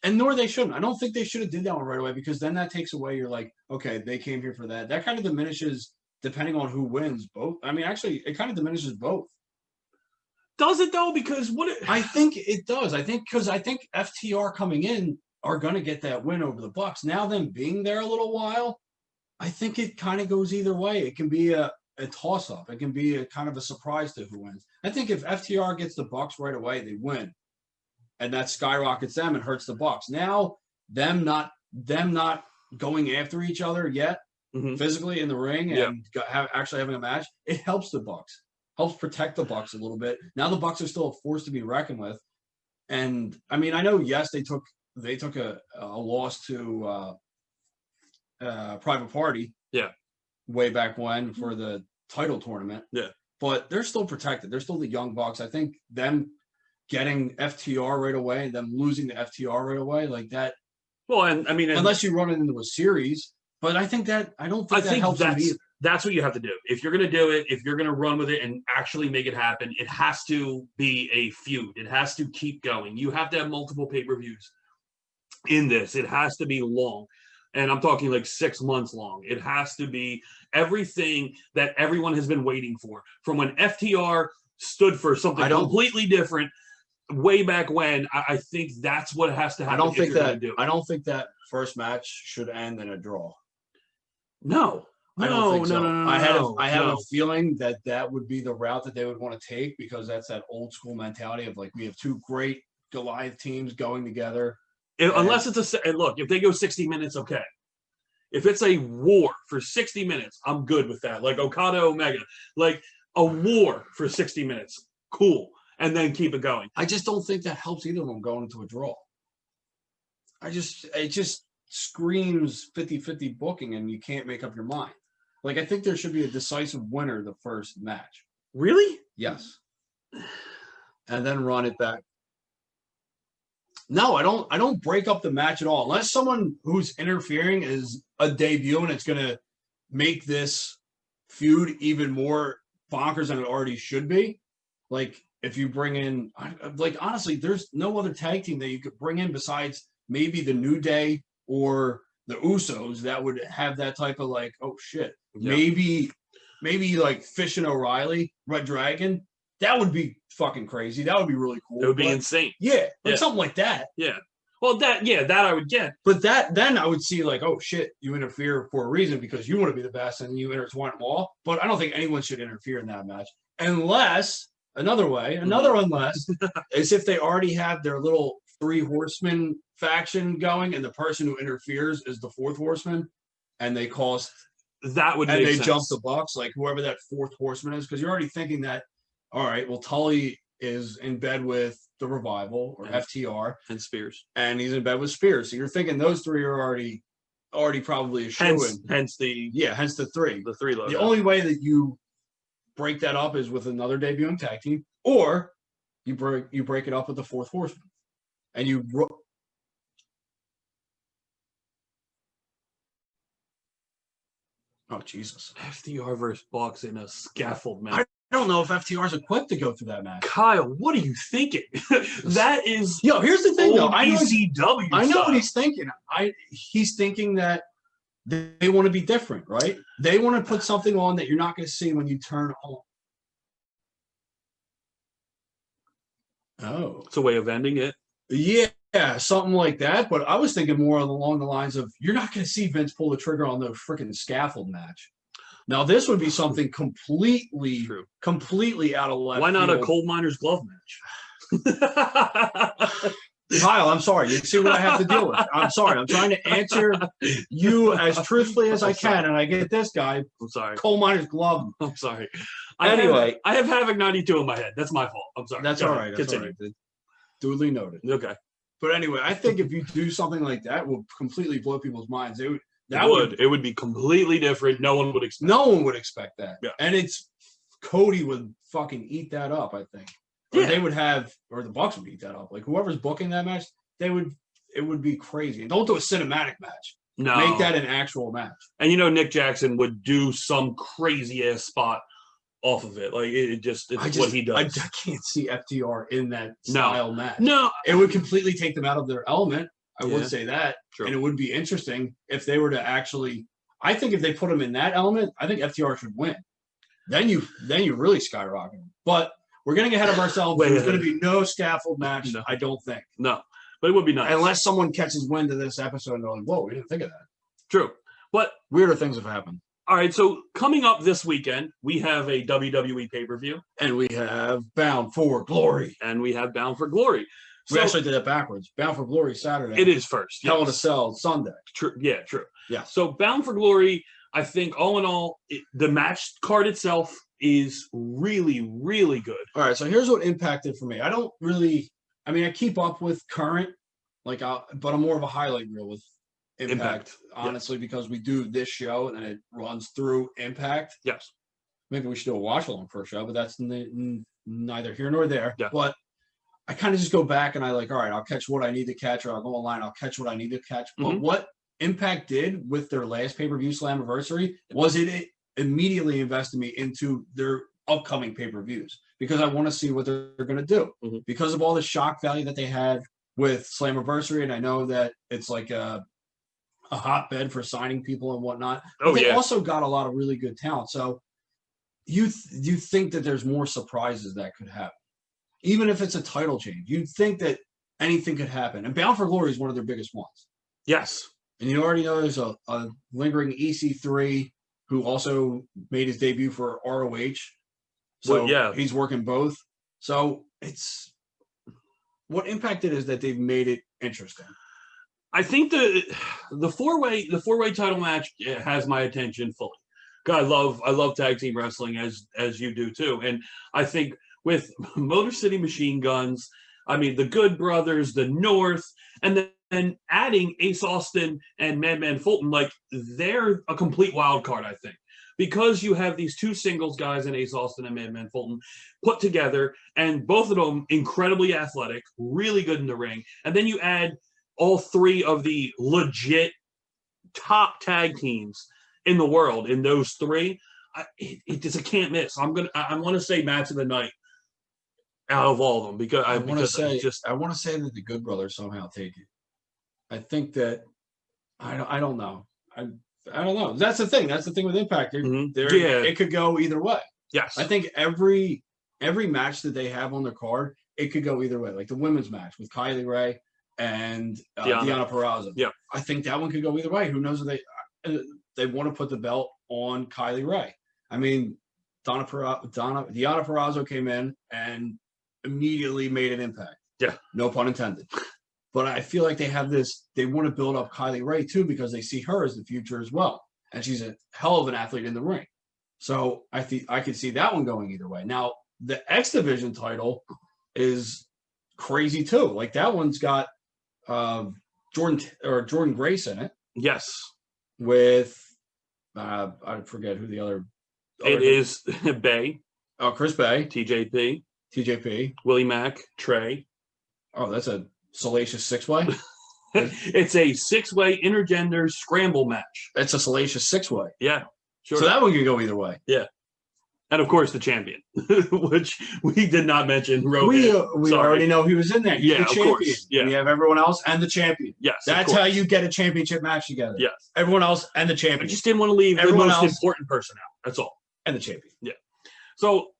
And nor they shouldn't. I don't think they should have did that one right away because then that takes away, you're like, okay, they came here for that. That kind of diminishes depending on who wins both. I mean, actually, it kind of diminishes both. Does it though? Because I think it does. I think FTR coming in are going to get that win over the Bucks. Now them being there a little while, I think it kind of goes either way. It can be a toss-up. It can be a kind of a surprise to who wins. I think if FTR gets the Bucks right away, they win. And that skyrockets them and hurts the Bucks. Now, them not going after each other yet, physically in the ring and actually having a match, it helps the Bucks. Helps protect the Bucks a little bit. Now the Bucks are still a force to be reckoned with. And I mean, I know, yes, they took a loss to Private Party. Yeah. Way back when for the title tournament. Yeah. But they're still protected. They're still the Young Bucks. I think them getting FTR right away and them losing the FTR right away, like that. Well, and I mean, unless you run it into a series, but I don't think that helps them either. That's what you have to do. If you're going to do it, if you're going to run with it and actually make it happen, it has to be a feud. It has to keep going. You have to have multiple pay-per-views in this. It has to be long. And I'm talking like 6 months long. It has to be everything that everyone has been waiting for. From when FTR stood for something completely different way back when, I think that's what has to happen. I don't think that first match should end in a draw. No. I don't think so. I have a feeling that would be the route that they would want to take because that's that old school mentality of like, we have two great Goliath teams going together. Unless it's look, if they go 60 minutes, okay. If it's a war for 60 minutes, I'm good with that. Like Okada Omega, like a war for 60 minutes, cool, and then keep it going. I just don't think that helps either of them going into a draw. It just screams 50-50 booking, and you can't make up your mind. Like, I think there should be a decisive winner the first match. Really? Yes. And then run it back. No, I don't break up the match at all. Unless someone who's interfering is a debut and it's going to make this feud even more bonkers than it already should be. Like, if you bring in, like, honestly, there's no other tag team that you could bring in besides maybe the New Day or the Usos that would have that type of like, oh shit, maybe like Fish and O'Reilly, Red Dragon. That would be fucking crazy. That would be really cool. It would be insane. Yeah, like something like that. Yeah. Well, that I would get. But then I would see like, oh shit, you interfere for a reason because you want to be the best and you intertwine them all. But I don't think anyone should interfere in that match unless unless is if they already have their little 3 horsemen faction going and the person who interferes is the 4th horseman and they cost that would make and they sense. jump the Bucks, like whoever that 4th horseman is, because you're already thinking that, all right, well, Tully is in bed with the Revival or FTR and Spears, and he's in bed with Spears. So you're thinking those 3 are already probably a shoe-in. Hence the 3. The 3 logo. The only way that you break that up is with another debuting tag team, or you break it up with the 4th horseman, and you. Oh Jesus! FTR versus Bucks in a scaffold match. I don't know if FTR is equipped to go through that match. Kyle, what are you thinking? That is here's the thing though. I know what he's thinking. He's thinking that they want to be different, right? They want to put something on that you're not going to see when you turn on. Oh. It's a way of ending it. Yeah, something like that. But I was thinking more along the lines of you're not going to see Vince pull the trigger on the freaking scaffold match. Now, this would be something completely out of left Why not field. a coal miner's glove match? Kyle, I'm sorry. You see what I have to deal with. I'm sorry. I'm trying to answer you as truthfully as I can, and I get this guy. I'm sorry. Coal miner's glove. I'm sorry. Anyway. I have Havoc 92 in my head. That's my fault. I'm sorry. That's all right. That's all right. Duly noted. Okay. But anyway, I think if you do something like that, it will completely blow people's minds. It would be completely different. No one would expect. No one would expect that. Yeah. And Cody would fucking eat that up, I think. Or they would have, or the Bucks would eat that up. Like whoever's booking that match, it would be crazy. And don't do a cinematic match. No. Make that an actual match. And Nick Jackson would do some crazy ass spot off of it. Like it's what he does. I can't see FTR in that style match. No. It would completely take them out of their element. I would say that. True. And it would be interesting if they were to actually, I think if they put them in that element, I think FTR should win. Then you really skyrocket them. But we're getting ahead of ourselves. There's going to be no scaffold match, I don't think. No, but it would be nice. Unless someone catches wind of this episode and they're like, whoa, we didn't think of that. True. But weirder things have happened. All right, so coming up this weekend, we have a WWE pay-per-view. And we have Bound for Glory. We We actually did it backwards. Bound for Glory Saturday. It is first. Hell in a Cell Sunday. True. Yeah, true. Yeah. So Bound for Glory, I think all in all, the match card itself is really, really good. All right, so here's what impacted for me. I don't really, I keep up with current, but I'm more of a highlight reel with Impact. Honestly, because we do this show and then it runs through Impact. Yes. Maybe we should do a watch along for a show, but that's neither here nor there. Yeah. But I kind of just go back and all right, I'll catch what I need to catch, or I'll go online, I'll catch what I need to catch. But what Impact did with their last pay-per-view Slammiversary was it immediately invested me into their upcoming pay-per-views because I want to see what they're going to do because of all the shock value that they had with Slammiversary. And I know that it's like a hotbed for signing people and whatnot. But they also got a lot of really good talent. So you think that there's more surprises that could happen, even if it's a title change. You'd think that anything could happen. And Bound for Glory is one of their biggest ones. Yes. And you already know there's a lingering EC3 who also made his debut for ROH. So he's working both. So it's what Impact did is that they've made it interesting. I think the four-way title match has my attention fully. I love tag team wrestling as you do too. And I think with Motor City Machine Guns, the Good Brothers, the North, and then adding Ace Austin and Madman Fulton, they're a complete wild card, I think. Because you have these two singles guys in Ace Austin and Madman Fulton put together, and both of them incredibly athletic, really good in the ring. And then you add all three of the legit top tag teams in the world in those three. It just a can't miss. I want to say match of the night out of all of them because I want to say that the Good Brothers somehow take it. I think that I don't know. I don't know. That's the thing. That's the thing with Impact. It could go either way. Yes. I think every match that they have on their card, it could go either way. Like the women's match with Kylie Ray and Deonna Purrazzo. Yeah. I think that one could go either way. Who knows if they want to put the belt on Kylie Ray. Deonna Purrazzo came in and immediately made an impact. Yeah. No pun intended. But I feel like they have this, they want to build up Kylie Ray too, because they see her as the future as well. And she's a hell of an athlete in the ring. So I could see that one going either way. Now, the X Division title is crazy too. Like that one's got Jordan Grace in it. Yes. With, I forget who the other. It is Bay. Oh, Chris Bay. TJP. Willie Mack. Trey. Oh, that's a salacious six-way? It's a six-way intergender scramble match. That's a salacious six-way. Yeah. Sure. So that one could go either way. Yeah. And of course the champion, which we did not mention. We already know he was in there. He's the champion. Course. Yeah. We have everyone else and the champion. Yes. That's how you get a championship match together. Yes. Everyone else and the champion. I just didn't want to leave everyone the most important person out. That's all. And the champion. Yeah. So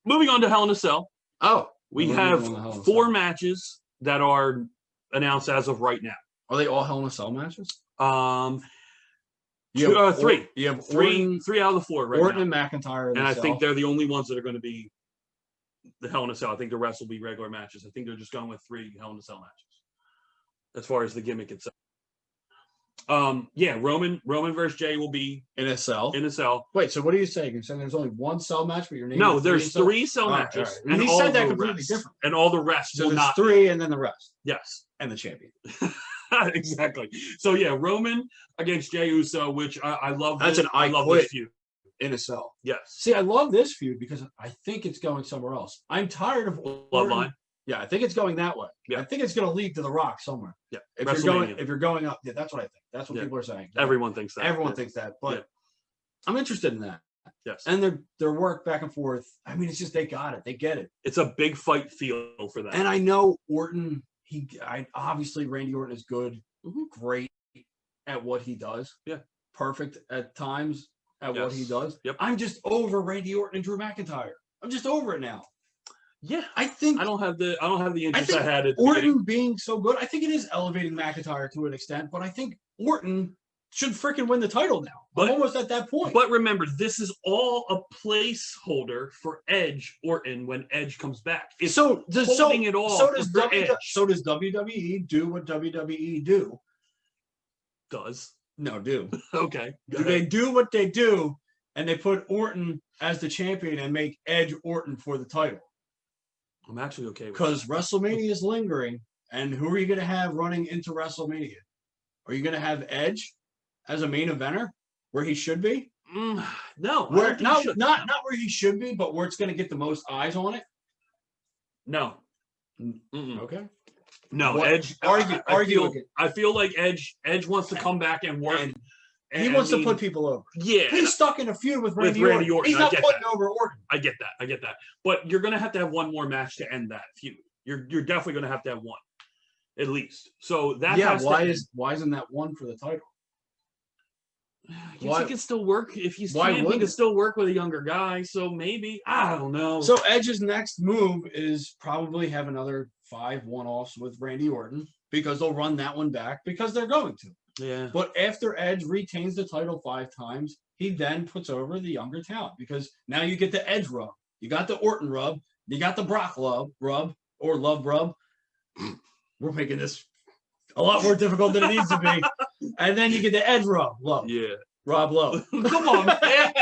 moving on to Hell in a Cell. Oh. We We're have moving on to Hell in a 4 Cell. matches that are announced as of right now. Are they all Hell in a Cell matches? Three. You have Three Orton, out of the 4 right Orton now. and McIntyre. And I think they're the only ones that are going to be the Hell in a Cell. I think the rest will be regular matches. I think they're just going with 3 Hell in a Cell matches as far as the gimmick itself. Yeah, Roman versus Jay will be in a cell. in a cell. Wait, so what are you saying? You're saying there's only one cell match, but your name? No, there's 3 cell All right, matches. all right. And He all said that the completely rest, different. and all the rest So will there's not. 3 and then the rest. Yes. And the champion. Exactly. So yeah, Roman against Jey Uso, which I love. That's this, an I love quit this feud. in a cell. Yes. See, I love this feud because I think it's going somewhere else. I'm tired of Orton. Bloodline. Yeah, I think it's going that way. Yeah. I think it's going to lead to The Rock somewhere. Yeah. If WrestleMania. you're going up, yeah, that's what I think. That's what Yeah. people are saying. Everyone thinks that. Everyone Yeah. thinks that, but Yeah. I'm interested in that. Yes. And their work back and forth. I mean, it's just they got it. They get it. It's a big fight feel for them. And I know Orton. Obviously Randy Orton is good, great at what he does. Yeah. Perfect at times at what he does. Yep. I'm just over Randy Orton and Drew McIntyre. I'm just over it now. Yeah. I think I don't have the interest think I had at the Orton beginning. being so good. I think it is elevating McIntyre to an extent, but I think Orton should freaking win the title now. But- I'm almost at that point. But remember, this is all a placeholder for Edge Orton when Edge comes back. It's holding it all so does for Edge. so does WWE do what WWE do? Does. No, do. Okay. Go Do ahead. they do what they do and they put Orton as the champion and make Edge Orton for the title? I'm actually okay with Because WrestleMania is lingering, and who are you going to have running into WrestleMania? Are you going to have Edge as a main eventer where he should be? No, I Where don't think you should. not where he should be, but where it's going to get the most eyes on it. No. Mm-mm. Okay. No, What- Edge. argue again. I feel like Edge wants to come back and work. And he wants to put people over. Yeah, He's stuck in a feud with Randy, Randy Orton. He's I not get putting that. over Orton. I get that. But you're gonna have to have one more match to end that feud. You're definitely gonna have to have one, at least. So that has why isn't that one for the title? he can still work if he's Why champ. He wouldn't can it? still work with a younger guy. So maybe I don't know. So Edge's next move is probably have another 5 one-offs with Randy Orton because they'll run that one back because they're going to. yeah, But after Edge retains the title 5 times, he then puts over the younger talent because now you get the Edge rub. You got the Orton rub. You got the Brock rub or love rub. We're making this a lot more difficult than it needs to be. And then you get the Edge rub. Love. yeah. Rob Love. Come on, man.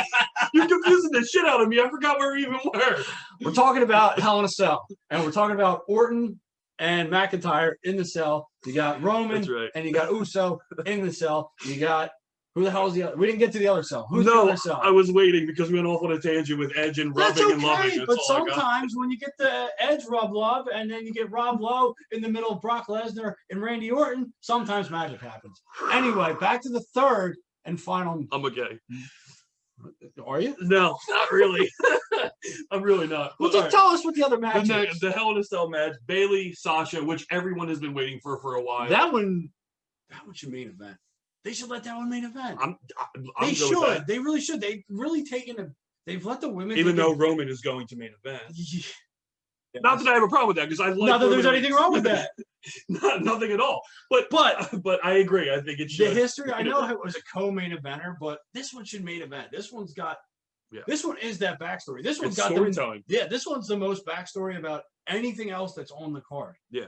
You're confusing the shit out of me. I forgot where we even were. We're talking about Hell in a Cell. And we're talking about Orton and McIntyre in the cell. You got Roman That's right. and you got Uso in the cell. You got who the hell is the other? We didn't get to the other cell. Who's the No, other cell? I was waiting because we went off on a tangent with Edge and That's rubbing and loving. okay, That's but all I got. sometimes when you get the Edge Rob Love and then you get Rob Lowe in the middle of Brock Lesnar and Randy Orton, sometimes magic happens. Anyway, back to the third and final. I'm okay. Are you? No, not really. I'm really not. Well, But, just all right. tell us what the other match is. The Hell in a Cell match, Bailey, Sasha, which everyone has been waiting for a while. That one should main event. They should let that one main event. I'm They good with should. that. They really should. They've really they've let the women. Even take though it- Roman is going to main event. Yeah. Not that I have a problem with that because I like. Not that there's Roman. anything wrong with that. Nothing at all. But I agree. I think it The should. history, I know it was a co-main eventer, but this one should main event. This one's got. Yeah. This one is that backstory. This one's It's got storytelling. this one's the most backstory about anything else that's on the card. Yeah.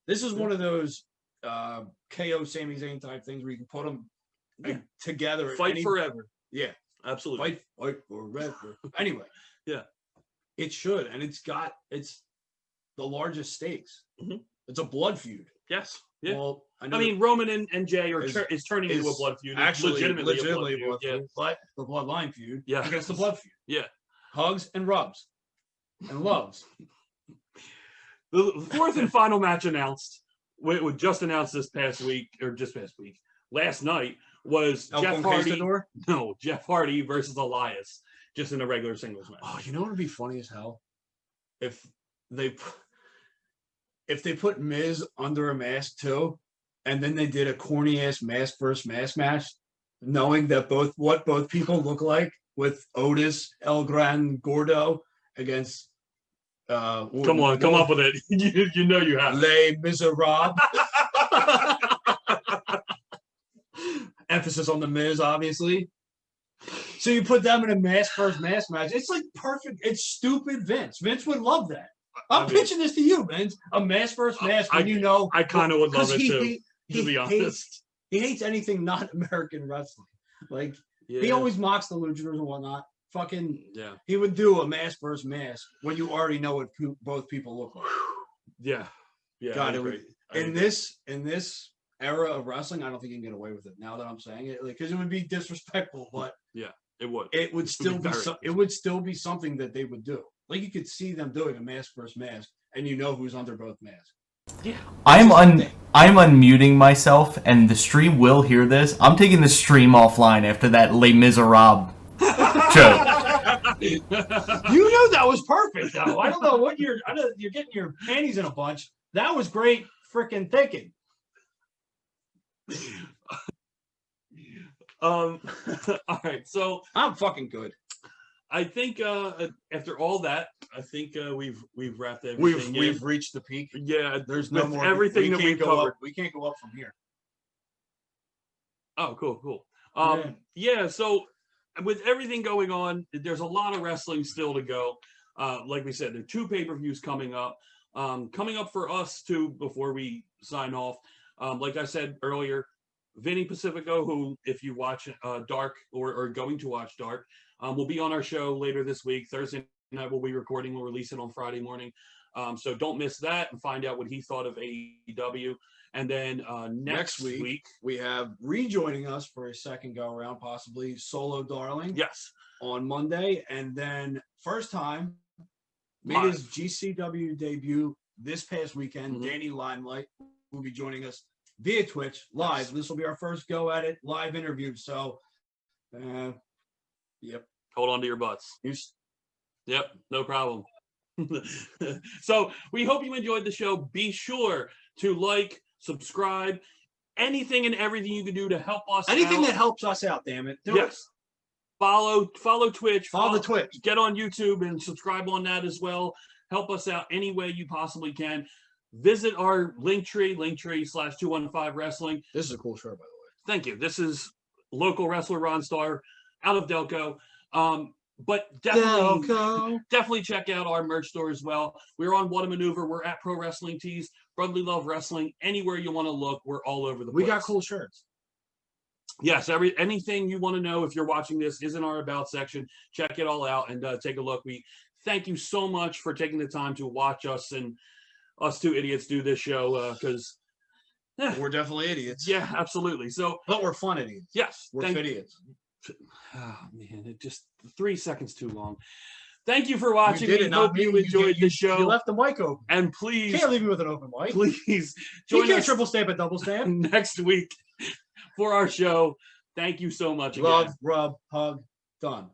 This is one of those KO Sami Zayn type things where you can put them together. Fight forever. Yeah. Absolutely. Fight forever. Anyway. Yeah. It should, and it's the largest stakes. Mhm. It's a blood feud. Yes. Yeah. Well, I mean, Roman and Jay is turning into a is blood feud. It's actually legitimately a blood feud. blood feud, but the bloodline feud Yeah. against the blood feud. Yeah. Hugs and rubs and loves. The fourth and final match announced, just announced last night, was El Jeff Hardy. Conquistador? No, Jeff Hardy versus Elias, just in a regular singles match. Oh, you know what would be funny as hell? If they put Miz under a mask too, and then they did a corny ass mask versus mask match, knowing that both people look like with Otis El Gran Gordo against Come on, come up with it. You know you have. Les MIZérables. Emphasis on the Miz, obviously. So you put them in a mask versus mask match. It's like perfect. It's stupid Vince. Vince would love that. I'm pitching this to you, Vince. A mask versus mask when you know. I kind of would love it too, to be honest. He hates anything not American wrestling. Like, he always mocks the luchadors and whatnot. Fucking, he would do a mask versus mask when you already know what both people look like. Yeah. God, in this era of wrestling, I don't think you can get away with it. Now that I'm saying it, because it would be disrespectful, but it would. It would still be. It would still be something that they would do. Like, you could see them doing a mask versus mask, and you know who's under both masks. Yeah. I'm unmuting myself, and the stream will hear this. I'm taking the stream offline after that Les MIZérables joke. You knew that was perfect, though. I don't know what you're getting your panties in a bunch. That was great freaking thinking. All right, so I'm fucking good. I think after all that, I think we've wrapped everything. We've reached the peak. Yeah, there's no more. Everything that we've covered. We can't go up from here. Oh, cool. So with everything going on, there's a lot of wrestling still to go. Like we said, there are 2 pay-per-views coming up. Coming up for us too before we sign off. Like I said earlier, Vinny Pacifico, who, if you watch Dark or are going to watch Dark, will be on our show later this week. Thursday night we'll be recording. We'll release it on Friday morning. So don't miss that and find out what he thought of AEW. And then next week we have rejoining us for a second go around, possibly Solo Darling. Yes. On Monday. And then first time made his GCW debut this past weekend. Danny Limelight will be joining us via Twitch live. Yes. This will be our first go at it, live interview. So yep. Hold on to your butts. Yep, no problem. So we hope you enjoyed the show. Be sure to like, subscribe, anything and everything you can do to help us Anything out. That helps us out, damn it. Do it. Follow Twitch. Follow the Twitch. Get on YouTube and subscribe on that as well. Help us out any way you possibly can. Visit our linktree/215 Wrestling. This is a cool shirt, by the way. Thank you. This is local wrestler Ron Starr out of Delco. But definitely check out our merch store as well. We're on What a Maneuver. We're at Pro Wrestling Tees, Brotherly Love Wrestling. Anywhere you want to look, we're all over the place. We got cool shirts. Yes, anything you want to know if you're watching this is in our About section. Check it all out and take a look. We thank you so much for taking the time to watch us and us 2 idiots do this show because we're definitely idiots. Yeah, absolutely. But we're fun idiots. Yes, we're idiots. Oh man, it just 3 seconds too long. Thank you for watching. We hope you enjoyed the show. You left the mic open. And please, you can't leave me with an open mic. Please join us. Triple stamp and double stamp next week for our show. Thank you so much. Love, again. rub, hug, done.